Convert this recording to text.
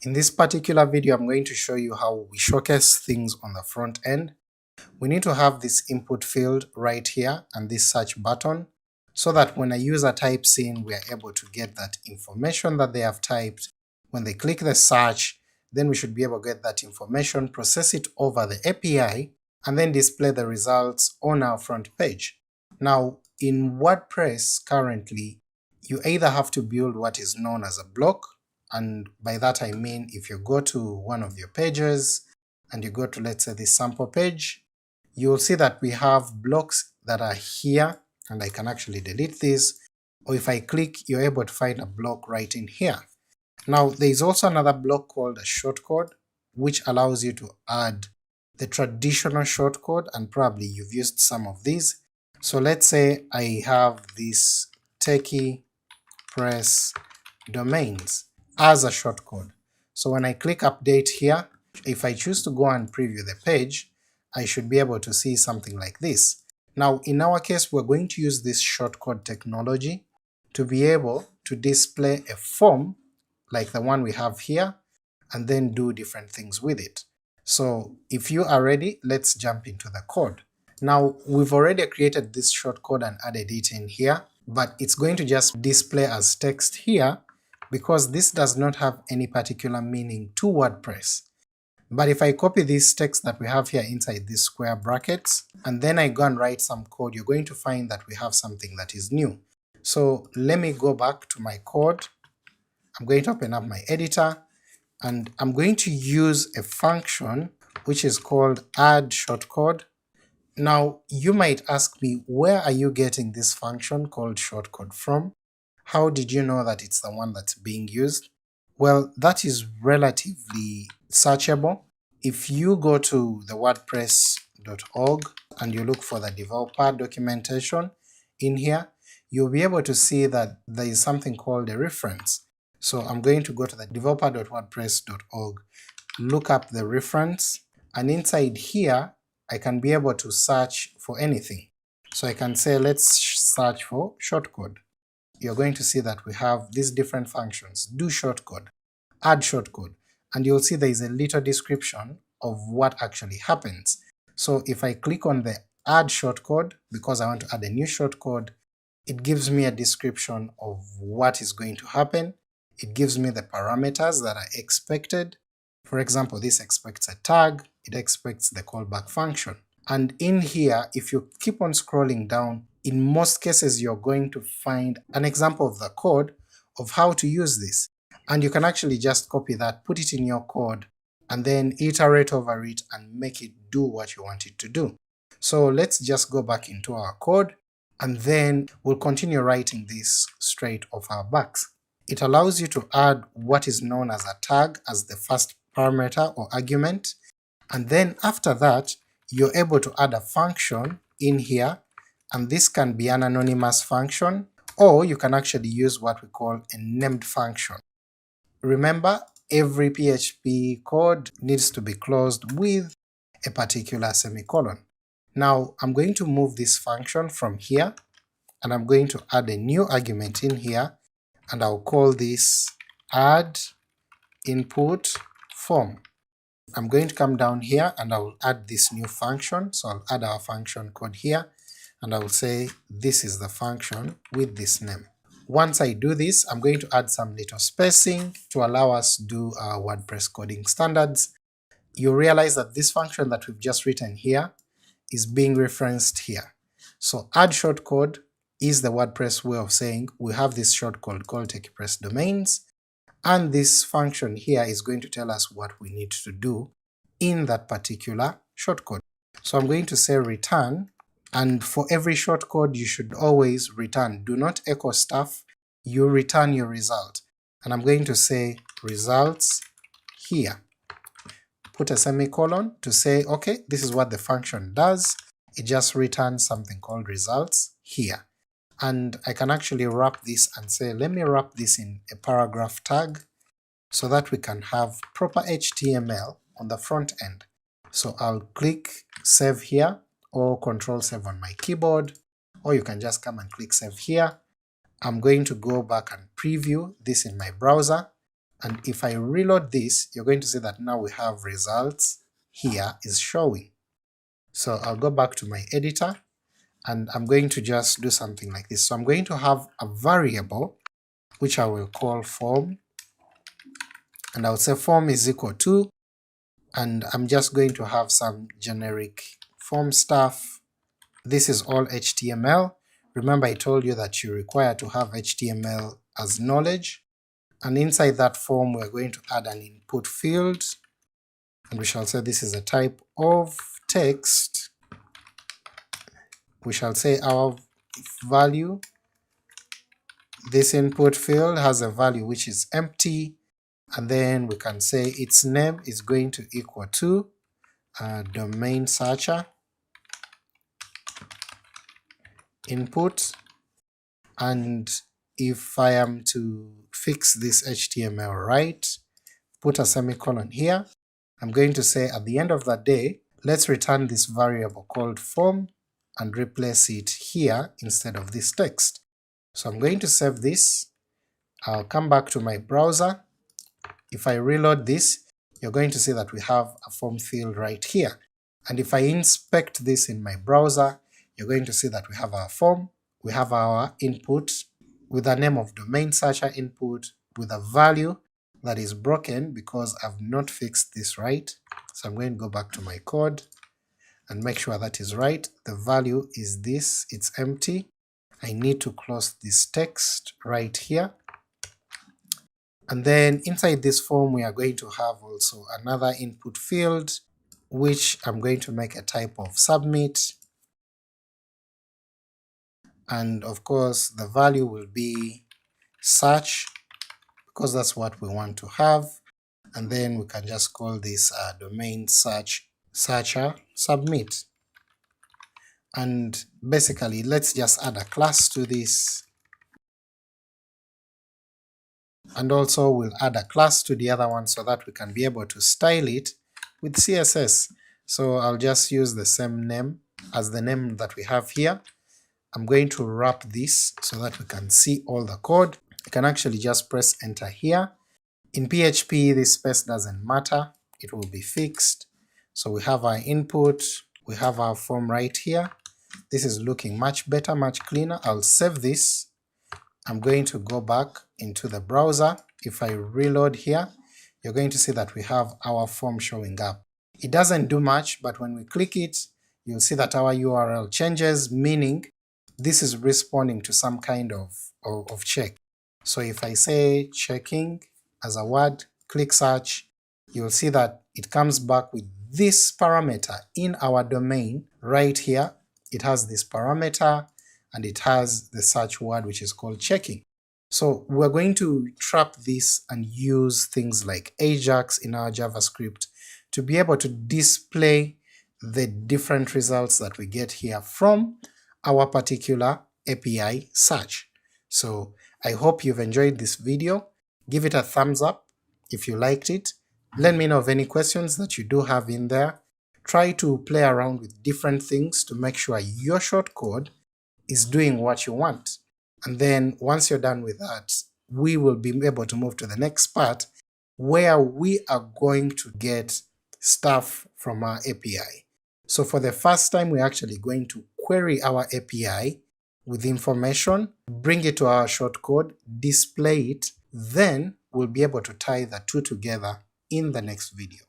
In this particular video, I'm going to show you how we showcase things on the front end. We need to have this input field right here and this search button, so that when a user types in, we are able to get that information that they have typed. When they click the search, then we should be able to get that information, process it over the API, and then display the results on our front page. Now, in WordPress currently, you either have to build what is known as a block, and by that I mean if you go to one of your pages and you go to, let's say, this sample page, you will see that we have blocks that are here, and I can actually delete this, or if I click, you're able to find a block right in here. Now there is also another block called a shortcode, which allows you to add the traditional shortcode, and probably you've used some of these. So let's say I have this techie press domains as a shortcode. So when I click update here, if I choose to go and preview the page, I should be able to see something like this. Now in our case, we're going to use this shortcode technology to be able to display a form like the one we have here, and then do different things with it. So if you are ready, let's jump into the code. Now we've already created this shortcode and added it in here, but it's going to just display as text here because this does not have any particular meaning to WordPress. But if I copy this text that we have here inside these square brackets, and then I go and write some code, you're going to find that we have something that is new. So let me go back to my code. I'm going to open up my editor, and I'm going to use a function which is called add shortcode. Now you might ask me, where are you getting this function called shortcode from? How did you know that it's the one that's being used? Well, that is relatively searchable. If you go to the WordPress.org and you look for the developer documentation in here, you'll be able to see that there is something called a reference. So I'm going to go to the developer.wordpress.org, look up the reference, and inside here I can be able to search for anything. So I can say let's search for shortcode. You're going to see that we have these different functions: do shortcode, add shortcode, and you'll see there is a little description of what actually happens. So if I click on the add shortcode, because I want to add a new shortcode, it gives me a description of what is going to happen. It gives me the parameters that are expected. For example, this expects a tag, it expects the callback function. And in here, if you keep on scrolling down, in most cases you're going to find an example of the code of how to use this. And you can actually just copy that, put it in your code, and then iterate over it and make it do what you want it to do. So let's just go back into our code, and then we'll continue writing this straight off our backs. It allows you to add what is known as a tag as the first parameter or argument, and then after that you're able to add a function in here, and this can be an anonymous function, or you can actually use what we call a named function. Remember, every PHP code needs to be closed with a particular semicolon. Now I'm going to move this function from here, and I'm going to add a new argument in here, and I'll call this add input form. I'm going to come down here and I will add this new function, so I'll add our function code here, and I will say this is the function with this name. Once I do this, I'm going to add some little spacing to allow us to do our WordPress coding standards. You realize that this function that we've just written here is being referenced here. So add shortcode is the WordPress way of saying we have this shortcode called techie press domains, and this function here is going to tell us what we need to do in that particular shortcode. So I'm going to say return, and for every shortcode you should always return, do not echo stuff, you return your result. And I'm going to say results here, put a semicolon to say okay, this is what the function does, it just returns something called results here. And I can actually wrap this and say let me wrap this in a paragraph tag so that we can have proper HTML on the front end. So I'll click save here, or Control save on my keyboard, or you can just come and click save here. I'm going to go back and preview this in my browser, and if I reload this, you're going to see that now we have results here is showing. So I'll go back to my editor, and I'm going to just do something like this. So I'm going to have a variable which I will call form, and I'll say form is equal to, and I'm just going to have some generic form stuff. This is all HTML. Remember I told you that you require to have HTML as knowledge, and inside that form we're going to add an input field, and we shall say this is a type of text. We shall say our value, this input field has a value which is empty, and then we can say its name is going to equal to domain searcher input, and if I am to fix this HTML right, put a semicolon here, I'm going to say at the end of the day, let's return this variable called form and replace it here instead of this text. So I'm going to save this, I'll come back to my browser. If I reload this, you're going to see that we have a form field right here, and if I inspect this in my browser, you're going to see that we have our form, we have our input with the name of domain searcher input with a value that is broken because I've not fixed this right. So I'm going to go back to my code and make sure that is right. The value is this, it's empty. I need to close this text right here. And then inside this form we are going to have also another input field, which I'm going to make a type of submit, and of course the value will be search because that's what we want to have, and then we can just call this domain searcher submit. And basically let's just add a class to this, and also we'll add a class to the other one so that we can be able to style it with CSS. So I'll just use the same name as the name that we have here. I'm going to wrap this so that we can see all the code. You can actually just press enter here. In PHP this space doesn't matter, it will be fixed. So we have our input, we have our form right here. This is looking much better, much cleaner. I'll save this. I'm going to go back into the browser. If I reload here, you're going to see that we have our form showing up. It doesn't do much, but when we click it, you'll see that our URL changes, meaning this is responding to some kind of check. So if I say checking as a word, click search, you'll see that it comes back with this parameter in our domain right here. It has this parameter and it has the search word which is called checking. So we're going to trap this and use things like Ajax in our JavaScript to be able to display the different results that we get here from our particular API search. So I hope you've enjoyed this video. Give it a thumbs up if you liked it. Let me know of any questions that you do have in there. Try to play around with different things to make sure your shortcode is doing what you want. And then once you're done with that, we will be able to move to the next part where we are going to get stuff from our API. So for the first time we're actually going to query our API with information, bring it to our shortcode, display it, then we'll be able to tie the two together in the next video.